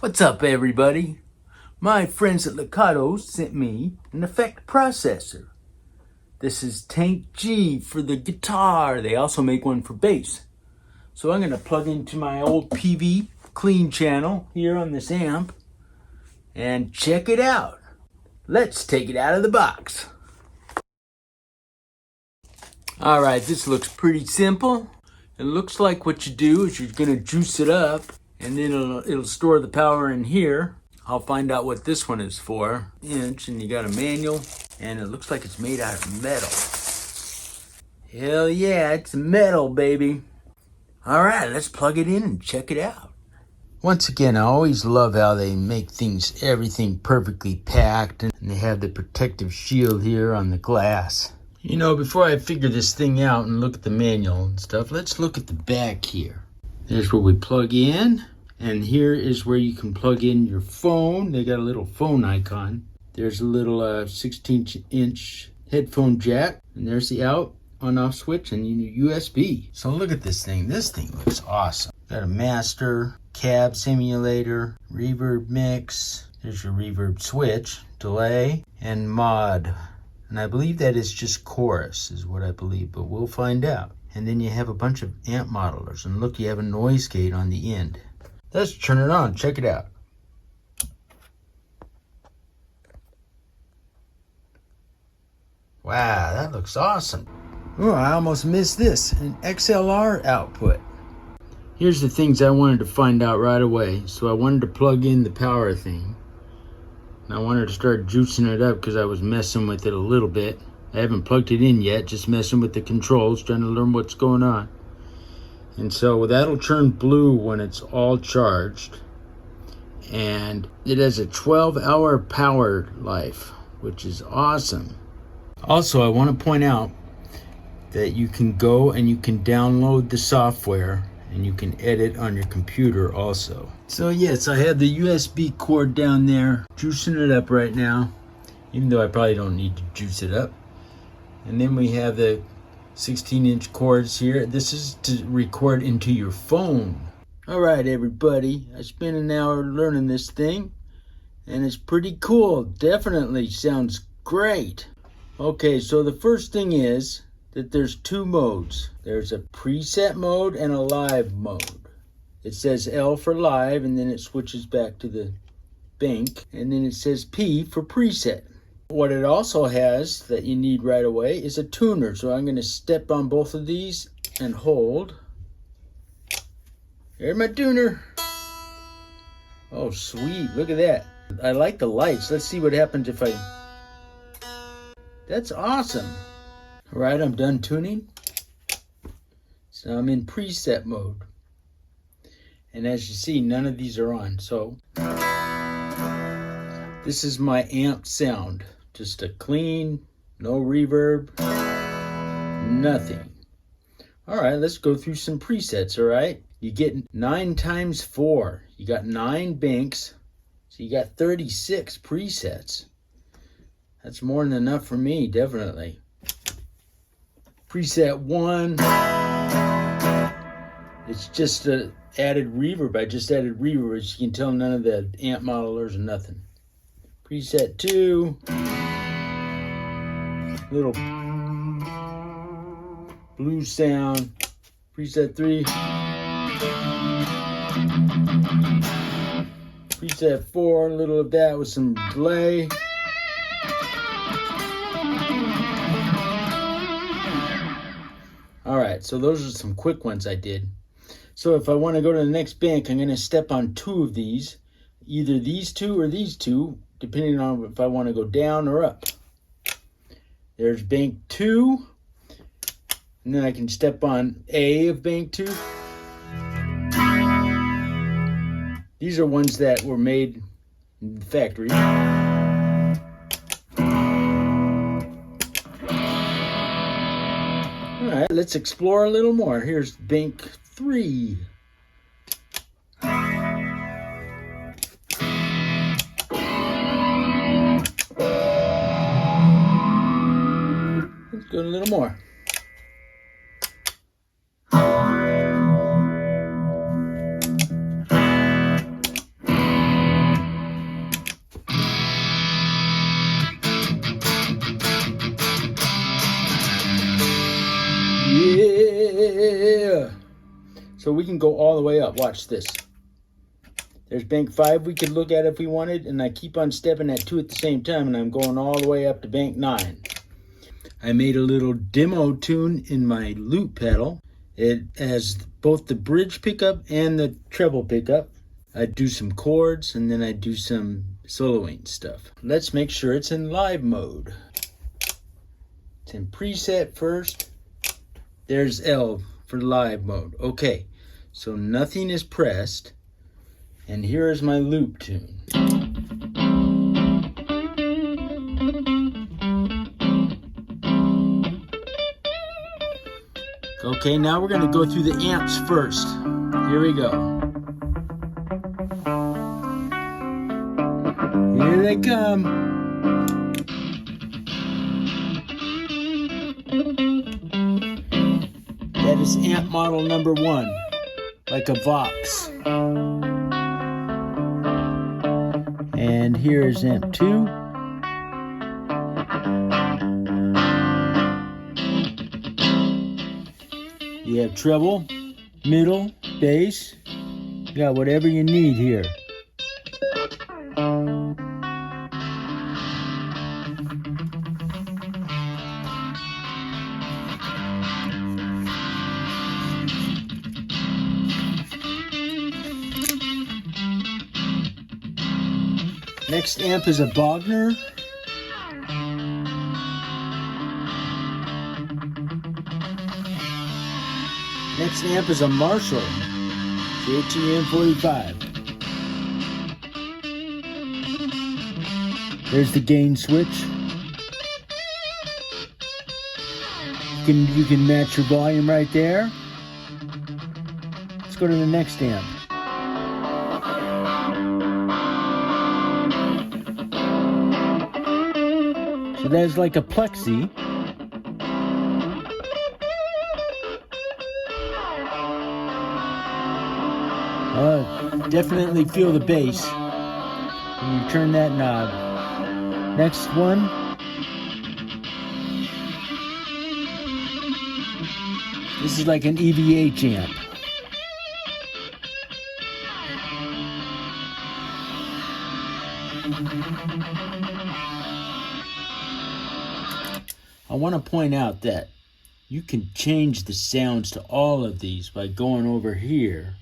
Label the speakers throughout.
Speaker 1: What's up, everybody? My friends at LEKATO sent me an effect processor. This is Tank G for the guitar. They also make one for bass. So I'm going to plug into my old PV clean channel here on this amp and check it out. Let's take it out of the box. Alright, this looks pretty simple. It looks like what you do is you're going to juice it up and then it'll store the power in here. I'll find out what this one is for. Inch, and you got a manual, and it looks like it's made out of metal. Hell yeah, it's metal, baby. Alright, let's plug it in and check it out. Once again, I always love how they make everything perfectly packed, and they have the protective shield here on the glass. You know, before I figure this thing out and look at the manual and stuff, let's look at the back here. There's where we plug in, and here is where you can plug in your phone. They got a little phone icon. There's a little 16-inch headphone jack, and there's the out, on-off switch, and your USB. So look at this thing. This thing looks awesome. Got a master, cab simulator, reverb mix. There's your reverb switch, delay, and mod. And I believe that is just chorus, is what I believe, but we'll find out. And then you have a bunch of amp modelers, and look, you have a noise gate on the end. Let's turn it on, check it out. Wow, that looks awesome. Oh, I almost missed this, an XLR output. Here's the things I wanted to find out right away. So I wanted to plug in the power thing. And I wanted to start juicing it up because I was messing with it a little bit. I haven't plugged it in yet, just messing with the controls, trying to learn what's going on. And so that'll turn blue when it's all charged. And it has a 12-hour power life, which is awesome. Also, I want to point out that you can go and you can download the software and you can edit on your computer also. So yes, I have the USB cord down there, juicing it up right now, even though I probably don't need to juice it up. And then we have the 16-inch cords here. This is to record into your phone. All right, everybody, I spent an hour learning this thing, and it's pretty cool. Definitely sounds great. Okay, so the first thing is that there's two modes. There's a preset mode and a live mode. It says L for live, and then it switches back to the bank, and then it says P for preset. What it also has that you need right away is a tuner. So I'm going to step on both of these and hold. Here's my tuner. Oh, sweet. Look at that. I like the lights. Let's see what happens if I... That's awesome. All right, I'm done tuning. So I'm in preset mode. And as you see, none of these are on. So this is my amp sound. Just a clean, no reverb, nothing. All right, let's go through some presets, all right? You get 9 times 4. You got 9 banks, so you got 36 presets. That's more than enough for me, definitely. Preset 1, it's just a added reverb. I just added reverb. As you can tell, none of the amp modelers or nothing. Preset 2, little blue sound. Preset 3, preset 4, a little of that with some delay. All right, so those are some quick ones I did. So if I want to go to the next bank, I'm going to step on 2 of these, either these 2 or these 2, depending on if I want to go down or up. There's bank 2, and then I can step on A of bank 2. These are ones that were made in the factory. All right, let's explore a little more. Here's bank 3. Let's go a little more. So we can go all the way up. Watch this. There's bank 5 we could look at if we wanted, and I keep on stepping at 2 at the same time, and I'm going all the way up to bank 9. I made a little demo tune in my loop pedal. It has both the bridge pickup and the treble pickup. I do some chords, and then I do some soloing stuff. Let's make sure it's in live mode. It's in preset first. There's L for live mode. Okay, so nothing is pressed. And here is my loop tune. Okay, now we're gonna go through the amps first. Here we go. Here they come. That is amp model number 1, like a Vox. And here is amp 2. You have treble, middle, bass. You got whatever you need here. Next amp is a Bogner. Next amp is a Marshall JTM45. There's the gain switch. You can match your volume right there. Let's go to the next amp. So that's like a plexi. Definitely feel the bass when you turn that knob. Next one. This is like an EVH amp. I want to point out that you can change the sounds to all of these by going over here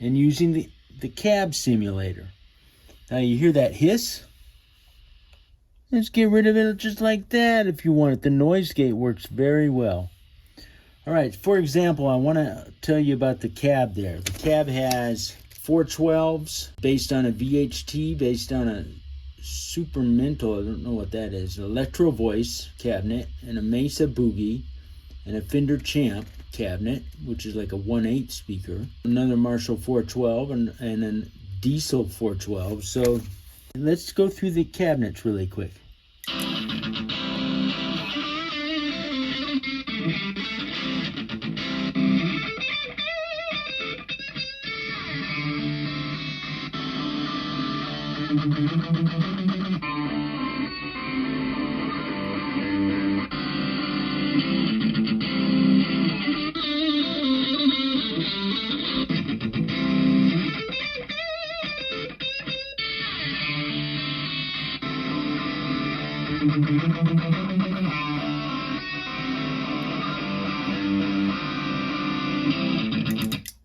Speaker 1: and using the cab simulator. Now you hear that hiss? Let's get rid of it just like that if you want it. The noise gate works very well. Alright, for example, I want to tell you about the cab there. The cab has 412s based on a VHT, based on a Super Mental, I don't know what that is, an Electro Voice cabinet, and a Mesa Boogie, and a Fender Champ cabinet, which is like a 1/8 speaker, another Marshall 412, and a Diesel 412. So let's go through the cabinets really quick.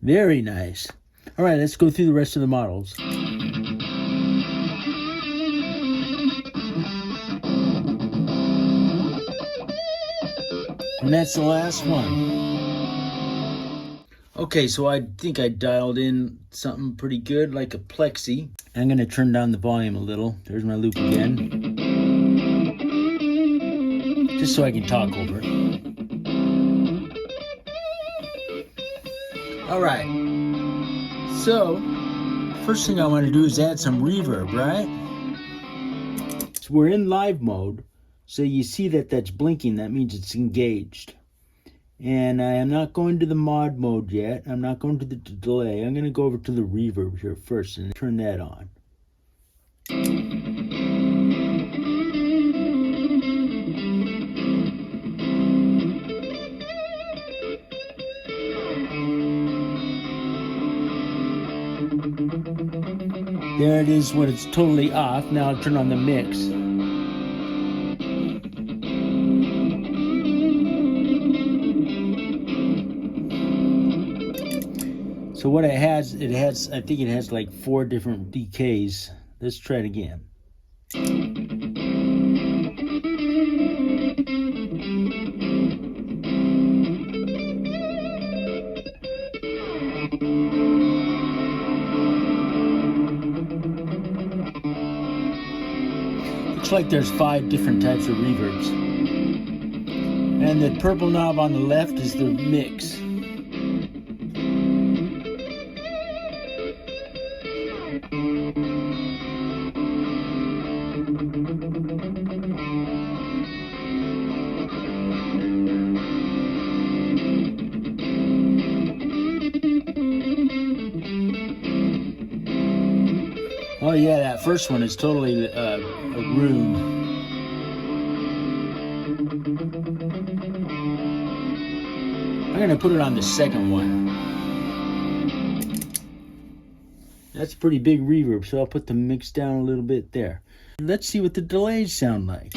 Speaker 1: Very nice. All right, let's go through the rest of the models. And that's the last one. Okay, so I think I dialed in something pretty good, like a plexi. I'm gonna turn down the volume a little. There's my loop again. Just so I can talk over it. All right. So, first thing I want to do is add some reverb, right? So we're in live mode. So you see that that's blinking. That means it's engaged. And I am not going to the mod mode yet. I'm not going to the delay. I'm going to go over to the reverb here first and turn that on. There it is when it's totally off. Now I'll turn on the mix. So what it has, I think it has like 4 different decays. Let's try it again. Looks like there's 5 different types of reverbs. And the purple knob on the left is the mix. Oh yeah, that first one is totally a room. I'm gonna put it on the second one. That's a pretty big reverb, so I'll put the mix down a little bit there. Let's see what the delays sound like.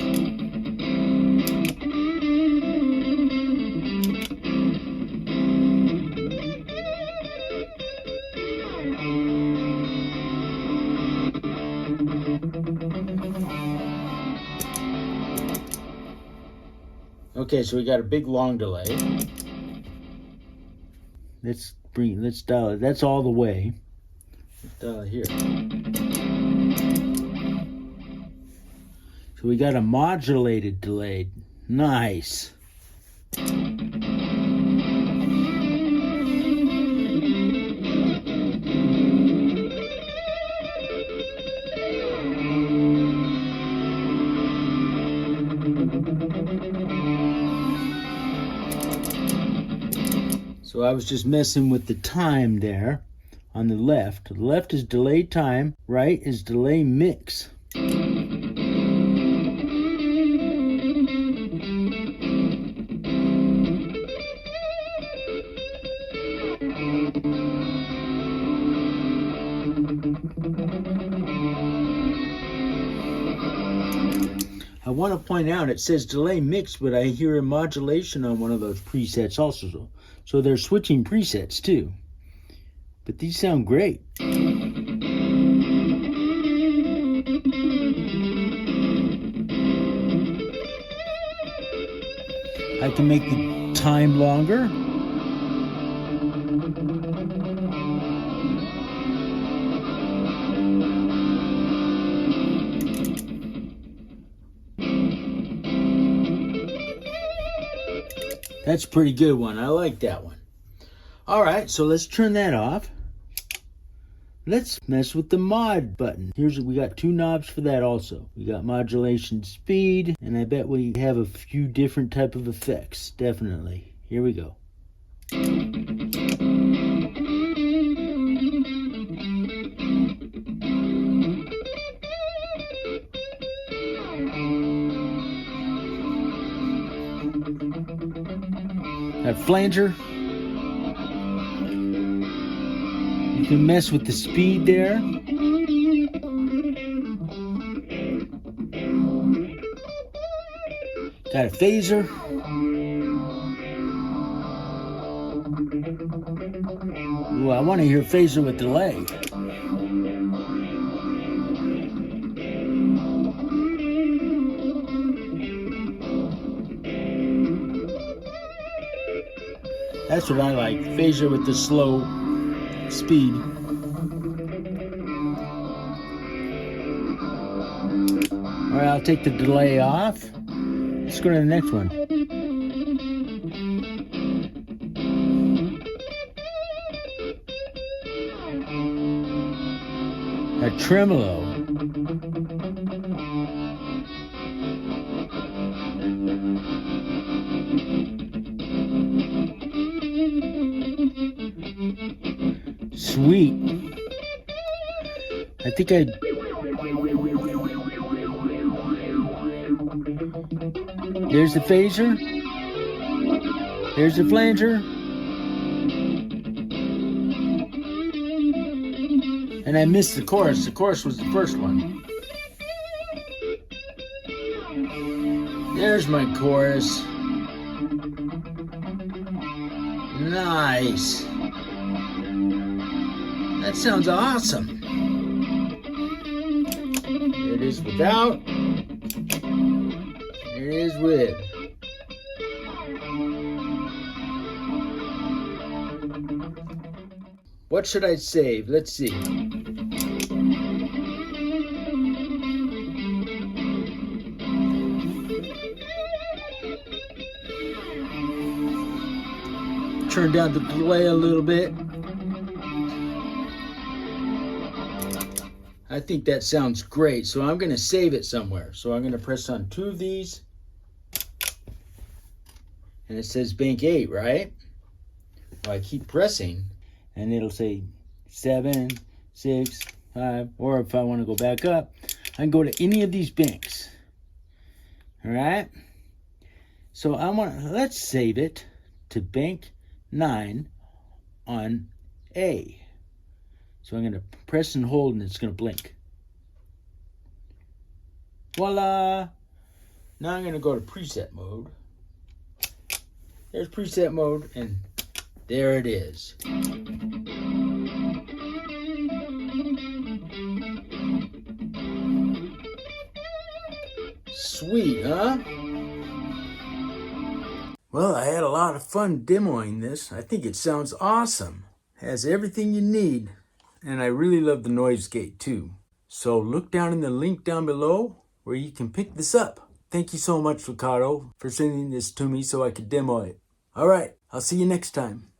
Speaker 1: Okay, so we got a big long delay. Let's dial it. That's all the way. Let's dial it here. So we got a modulated delay. Nice. So I was just messing with the time there on the left. The left is delay time, right is delay mix. I want to point out it says delay mix, but I hear a modulation on one of those presets also. So they're switching presets too. But these sound great. I can make the time longer. That's a pretty good one. I like that one. All right, so let's turn that off. Let's mess with the mod button. We got 2 knobs for that also. We got modulation speed, and I bet we have a few different type of effects, definitely. Here we go. That flanger. You can mess with the speed there. Got a phaser. Ooh, I want to hear phaser with delay. That's what I like, phaser with the slow speed. All right, I'll take the delay off. Let's go to the next one. A tremolo. Sweet. I think there's the phaser. There's the flanger. And I missed the chorus. The chorus was the first one. There's my chorus. Nice. That sounds awesome. There it is without. There it is with. What should I save? Let's see. Turn down the delay a little bit. I think that sounds great, so I'm going to save it somewhere. So I'm going to press on 2 of these. And it says bank 8, right? Well, I keep pressing, and it'll say 7, 6, 5, or if I want to go back up, I can go to any of these banks. All right? So let's save it to bank 9 on A. So I'm going to press and hold, and it's going to blink. Voila! Now I'm going to go to preset mode. There's preset mode, and there it is. Sweet, huh? Well, I had a lot of fun demoing this. I think it sounds awesome. Has everything you need. And I really love the noise gate too. So look down in the link down below where you can pick this up. Thank you so much, LEKATO, for sending this to me so I could demo it. All right, I'll see you next time.